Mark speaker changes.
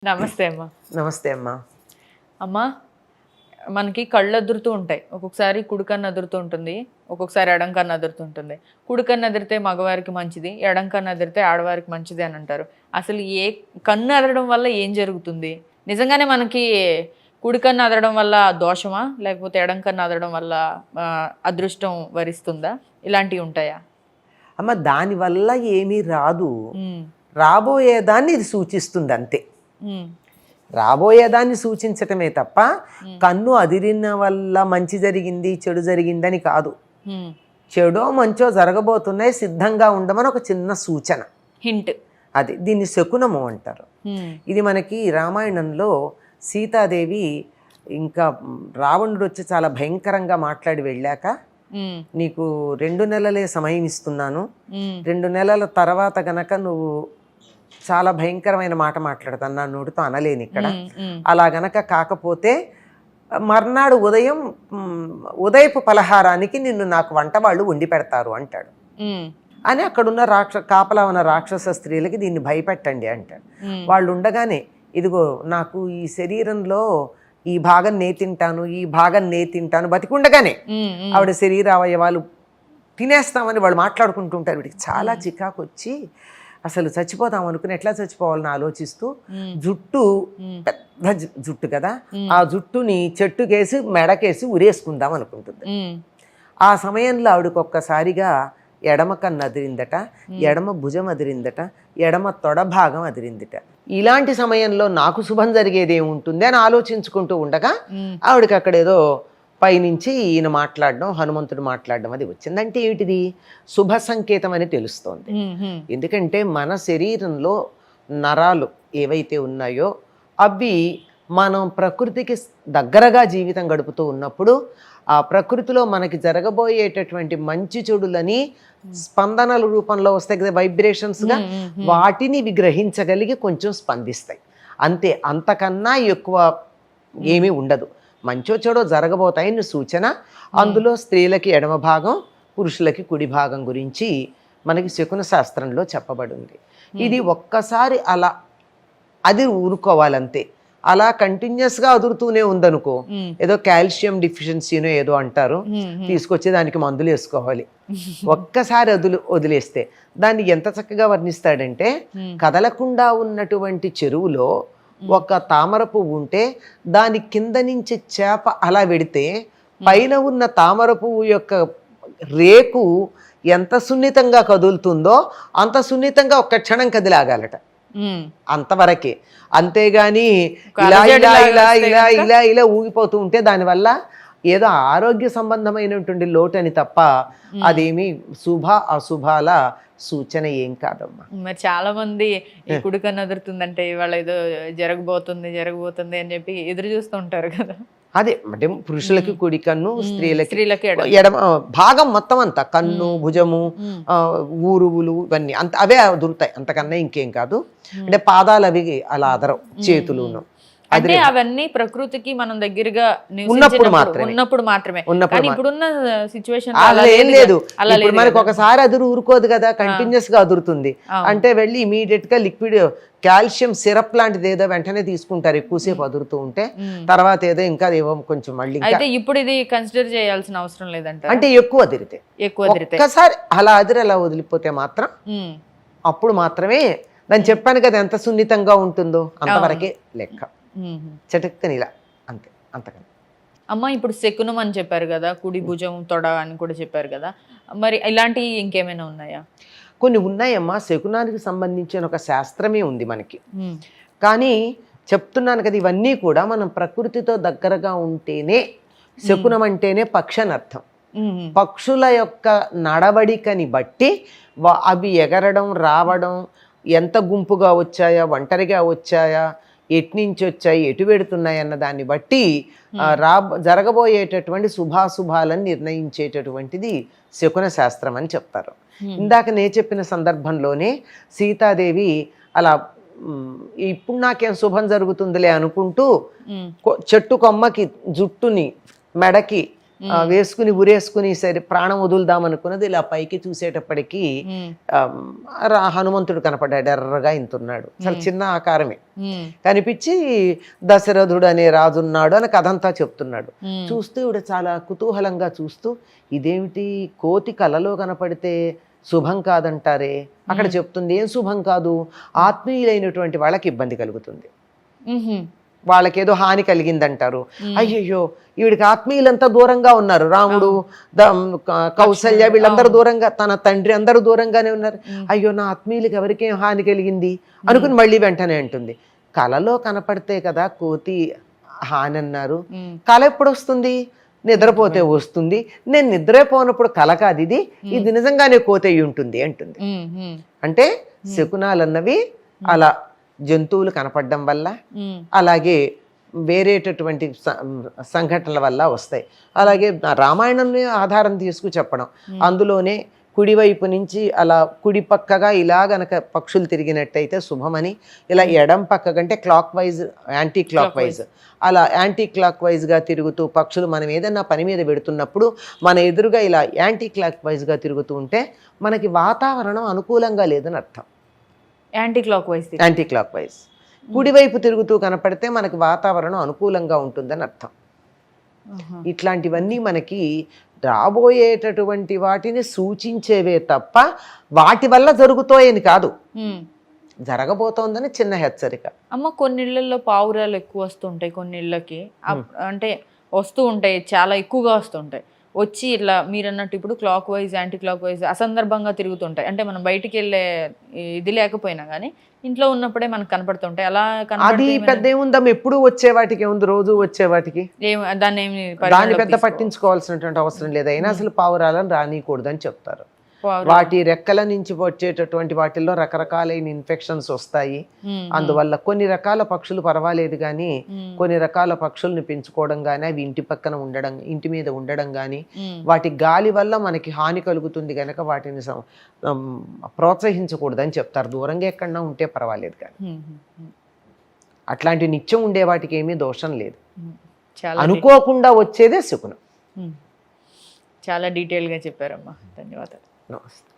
Speaker 1: నమస్తే అమ్మా.
Speaker 2: నమస్తే అమ్మా.
Speaker 1: అమ్మా, మనకి కళ్ళు అదురుతూ ఉంటాయి. ఒక్కొక్కసారి కుడి కన్ను అదురుతూ ఉంటుంది, ఒక్కొక్కసారి ఎడం కన్ను అదురుతూ ఉంటుంది. కుడి కన్ను అదిరితే మగవారికి మంచిది, ఎడం కన్ను అదిరితే ఆడవారికి మంచిది అని అంటారు. అసలు ఏ కన్ను అదరడం వల్ల ఏం జరుగుతుంది? నిజంగానే మనకి కుడి కన్ను అదరడం వల్ల దోషమా, లేకపోతే ఎడం కన్ను అదరడం వల్ల అదృష్టం వరిస్తుందా? ఇలాంటివి ఉంటాయా
Speaker 2: అమ్మ? దానివల్ల ఏమీ రాదు, రాబోయేదాన్ని ఇది సూచిస్తుంది అంతే. రాబోయేదాన్ని సూచించటమే తప్ప కన్ను అదిరిన వల్ల మంచి జరిగింది చెడు జరిగిందని కాదు. చెడో మంచో జరగబోతున్నాయి, సిద్ధంగా ఉండమని ఒక చిన్న సూచన,
Speaker 1: హింట్.
Speaker 2: అది దీన్ని శకునము అంటారు. ఇది మనకి రామాయణంలో సీతాదేవి ఇంకా రావణుడు వచ్చి చాలా భయంకరంగా మాట్లాడి వెళ్ళాక, నీకు 2 నెలలే సమయం ఇస్తున్నాను, 2 నెలల తర్వాత గనక నువ్వు చాలా భయంకరమైన మాట మాట్లాడతాను, నా నోటితో అనలేని ఇక్కడ, అలా గనక కాకపోతే మర్నాడు ఉదయపు పలహారానికి నిన్ను నాకు వంట వాళ్ళు వండి పెడతారు అంటాడు. అని అక్కడున్న కాపలా ఉన్న రాక్షస స్త్రీలకి దీన్ని భయపెట్టండి అంటాడు. వాళ్ళు ఉండగానే, ఇదిగో నాకు ఈ శరీరంలో ఈ భాగం నే తింటాను, ఈ భాగం నే తింటాను, బతికుండగానే ఆవిడ శరీర అవయవాలు తినేస్తామని వాళ్ళు మాట్లాడుకుంటుంటారు. వీడికి చాలా చికాకు వచ్చి అసలు చచ్చిపోదాం అనుకుని ఎట్లా చచ్చిపోవాలని ఆలోచిస్తూ, జుట్టు పెద్ద జుట్టు కదా, ఆ జుట్టుని చెట్టుకేసి మెడకేసి ఉరేసుకుందాం అనుకుంటుంది. ఆ సమయంలో ఆవిడకి ఒక్కసారిగా ఎడమ కన్ను అదిరిందట, ఎడమ భుజం అదిరిందట, ఎడమ తొడ భాగం అదిరిందట. ఇలాంటి సమయంలో నాకు శుభం జరిగేది ఏముంటుంది అని ఆలోచించుకుంటూ ఉండగా ఆవిడకి అక్కడేదో పైనుంచి ఈయన మాట్లాడడం, హనుమంతుడు మాట్లాడడం అది వచ్చిందంటే ఏమిటిది? శుభ సంకేతం అని తెలుస్తోంది. ఎందుకంటే మన శరీరంలో నరాలు ఏవైతే ఉన్నాయో అవి మనం ప్రకృతికి దగ్గరగా జీవితం గడుపుతూ ఉన్నప్పుడు ఆ ప్రకృతిలో మనకి జరగబోయేటటువంటి మంచి చెడులని స్పందనల రూపంలో వస్తాయి కదా, వైబ్రేషన్స్గా, వాటిని గ్రహించగలిగి కొంచెం స్పందిస్తాయి అంతే. అంతకన్నా ఎక్కువ ఏమీ ఉండదు. మంచో చెడో జరగబోతాయని సూచన. అందులో స్త్రీలకి ఎడమ భాగం, పురుషులకి కుడి భాగం గురించి మనకి శకున శాస్త్రంలో చెప్పబడింది. ఇది ఒక్కసారి అలా అది ఊరుకోవాలంతే. అలా కంటిన్యూస్గా అదురుతూనే ఉందనుకో, ఏదో కాల్షియం డిఫిషియన్సీనో ఏదో అంటారు, తీసుకొచ్చి దానికి మందులు వేసుకోవాలి. ఒక్కసారి వదిలేస్తే దాన్ని ఎంత చక్కగా వర్ణిస్తాడంటే, కదలకుండా ఉన్నటువంటి చెరువులో ఒక తామర పువ్వు ఉంటే దాని కింద నుంచి చేప అలా వెడితే పైన ఉన్న తామర పువ్వు యొక్క రేకు ఎంత సున్నితంగా కదులుతుందో అంత సున్నితంగా ఒక్క క్షణం కదిలాగాలట, అంతవరకే. అంతేగాని ఇలా ఇలా ఇలా ఇలా ఇలా ఇలా ఊగిపోతూ ఉంటే దానివల్ల ఏదో ఆరోగ్య సంబంధమైనటువంటి లోటని తప్ప అదేమి శుభ అశుభాల సూచన ఏం కాదమ్మా.
Speaker 1: మరి చాలా మంది ఈ కుడి కన్ను అదురుతుందంటే ఇవాళ ఏదో జరగబోతుంది అని చెప్పి ఎదురు చూస్తూ ఉంటారు కదా.
Speaker 2: అదే అంటే పురుషులకి కుడి కన్ను, స్త్రీలకి ఎడమ భాగం మొత్తం అంతా కన్ను, భుజము, ఊరువులు ఇవన్నీ అంత అవే అదురుతాయి, అంతకన్నా ఇంకేం కాదు. అంటే పాదాలు అవి అలా అదరవు, చేతులు
Speaker 1: అంటే అవన్నీ ప్రకృతికి మనం దగ్గరగా ఉన్నప్పుడు మాత్రమే. ఇప్పుడున్న సిచ్యువేషన్
Speaker 2: ఏం లేదు. మనకి ఒకసారి అదురు ఊరుకోదు కదా, కంటిన్యూస్ గా అదురుతుంది అంటే వెళ్ళి ఇమీడియట్ గా లిక్విడ్ కాల్షియం సిరప్ లాంటిది ఏదో వెంటనే తీసుకుంటారు, ఎక్కువసేపు అదురుతూ ఉంటే. తర్వాత ఏదో ఇంకా ఏవో కొంచెం మళ్ళీ
Speaker 1: అయితే ఇప్పుడు ఇది కన్సిడర్ చేయాల్సిన అవసరం లేదంట.
Speaker 2: అంటే ఎక్కువ అదిరితే ఒక్కసారి అలా అదిరి అలా వదిలిపోతే మాత్రం అప్పుడు మాత్రమే. నేను చెప్పాను కదా ఎంత సున్నితంగా ఉంటుందో అంతవరకే లెక్క, చటుక్కని ఇలా అంతే, అంతకని.
Speaker 1: అమ్మ, ఇప్పుడు శకునం అని చెప్పారు కదా, కుడి భుజం తొడ అని కూడా చెప్పారు కదా, మరి ఇలాంటివి ఇంకేమైనా ఉన్నాయా?
Speaker 2: కొన్ని ఉన్నాయమ్మా. శకునానికి సంబంధించిన ఒక శాస్త్రమే ఉంది మనకి. కానీ చెప్తున్నాను కదా, ఇవన్నీ కూడా మనం ప్రకృతితో దగ్గరగా ఉంటేనే, శకునం అంటేనే పక్షి అని అర్థం. పక్షుల యొక్క నడవడికని బట్టి అవి ఎగరడం, రావడం, ఎంత గుంపుగా వచ్చాయా, ఒంటరిగా వచ్చాయా, ఎట్నుంచి వచ్చాయి, ఎటు వెడుతున్నాయి అన్న దాన్ని బట్టి జరగబోయేటటువంటి శుభాశుభాలను నిర్ణయించేటటువంటిది శకున శాస్త్రం అని చెప్తారు. ఇందాక నేను చెప్పిన సందర్భంలోనే సీతాదేవి అలా ఇప్పుడు నాకేం శుభం జరుగుతుందిలే అనుకుంటూ చెట్టు కొమ్మకి జుట్టుని మెడకి వేసుకుని ఉరేసుకుని సరే ప్రాణం వదులుదాం అనుకున్నది, ఇలా పైకి చూసేటప్పటికి హనుమంతుడు కనపడ్డాడు, ఎర్రగా ఇంతున్నాడు, చాలా చిన్న ఆకారమే కనిపించి దశరథుడు అనే రాజున్నాడు అని కథంతా చెప్తున్నాడు. చూస్తూ ఇవిడ చాలా కుతూహలంగా చూస్తూ, ఇదేమిటి కోతి కలలో కనపడితే శుభం కాదంటారే, అక్కడ చెప్తుంది ఏం శుభం కాదు, ఆత్మీయులైనటువంటి వాళ్ళకి ఇబ్బంది కలుగుతుంది, వాళ్ళకేదో హాని కలిగిందంటారు. అయ్యయ్యో ఈవిడికి ఆత్మీయులంతా దూరంగా ఉన్నారు, రాముడు కౌసల్య వీళ్ళందరూ దూరంగా, తన తండ్రి అందరూ దూరంగానే ఉన్నారు, అయ్యో నా ఆత్మీయులకి ఎవరికేం హాని కలిగింది అనుకుని మళ్ళీ వెంటనే అంటుంది, కలలో కనపడితే కదా కోతి హాని అన్నారు, కల ఎప్పుడు వస్తుంది, నిద్రపోతే వస్తుంది, నేను నిద్రపోనప్పుడు కల కాదు ఇది, ఇది నిజంగానే కోతి అయి ఉంటుంది అంటుంది. అంటే శకునాలన్నవి అలా జంతువులు కనపడడం వల్ల, అలాగే వేరేటటువంటి సంఘటనల వల్ల వస్తాయి. అలాగే రామాయణాన్ని ఆధారం తీసుకు చెప్పడం, అందులోనే కుడివైపు నుంచి అలా కుడి పక్కగా ఇలా గనక పక్షులు తిరిగినట్టయితే శుభమని, ఇలా ఎడం పక్క కంటే clock wise anti clock wise అలా యాంటీ క్లాక్ వైజ్గా తిరుగుతూ పక్షులు మనం ఏదైనా పని మీద పెడుతున్నప్పుడు మన ఎదురుగా ఇలా యాంటీ క్లాక్ వైజ్గా తిరుగుతూ ఉంటే మనకి వాతావరణం అనుకూలంగా లేదని అర్థం. యాంటీ క్లాక్ వైజ్ కుడివైపు తిరుగుతూ కనపడితే మనకి వాతావరణం అనుకూలంగా ఉంటుందని అర్థం. ఇట్లాంటివన్నీ మనకి రాబోయేటటువంటి వాటిని సూచించేవే తప్ప వాటి వల్ల జరుగుతాయని కాదు, జరగబోతోందని చిన్న హెచ్చరిక.
Speaker 1: అమ్మ కొన్ని ఇళ్లలో పావురాలు ఎక్కువ వస్తుంటాయి, కొన్ని ఇళ్ళకి అంటే వస్తూ ఉంటాయి, చాలా ఎక్కువగా వస్తుంటాయి, వచ్చి ఇట్లా మీరు అన్నట్టు ఇప్పుడు clockwise anticlockwise అసందర్భంగా తిరుగుతుంటాయి. అంటే మనం బయటికి వెళ్ళే ఇది లేకపోయినా కానీ ఇంట్లో ఉన్నప్పుడే మనకు కనపడుతుంటాయి. అలా
Speaker 2: అది పెద్ద ఏముందమ్మ, ఎప్పుడు వచ్చే వాటికి ఏముంది, రోజు వచ్చే వాటికి దాన్ని పెద్ద పట్టించుకోవాల్సినటువంటి అవసరం లేదు. అయినా అసలు పావురాలను రానియకూడదని చెప్తారు. వాటి రెక్కల నుంచి వచ్చేటటువంటి వాటిల్లో రకరకాలైన ఇన్ఫెక్షన్స్ వస్తాయి. అందువల్ల కొన్ని రకాల పక్షులు పర్వాలేదు కానీ కొన్ని రకాల పక్షుల్ని పెంచుకోవడం కానీ, అవి ఇంటి పక్కన ఉండడం, ఇంటి మీద ఉండడం కానీ, వాటి గాలి వల్ల మనకి హాని కలుగుతుంది కనుక వాటిని ప్రోత్సహించకూడదని చెప్తారు. దూరంగా ఎక్కడన్నా ఉంటే పర్వాలేదు కానీ అట్లాంటి నిత్యం ఉండే వాటికి ఏమీ దోషం లేదు. అనుకోకుండా వచ్చేదే శకునం.
Speaker 1: చాలా డీటెయిల్గా చెప్పారమ్మా, ధన్యవాదాలు.
Speaker 2: నమస్తే.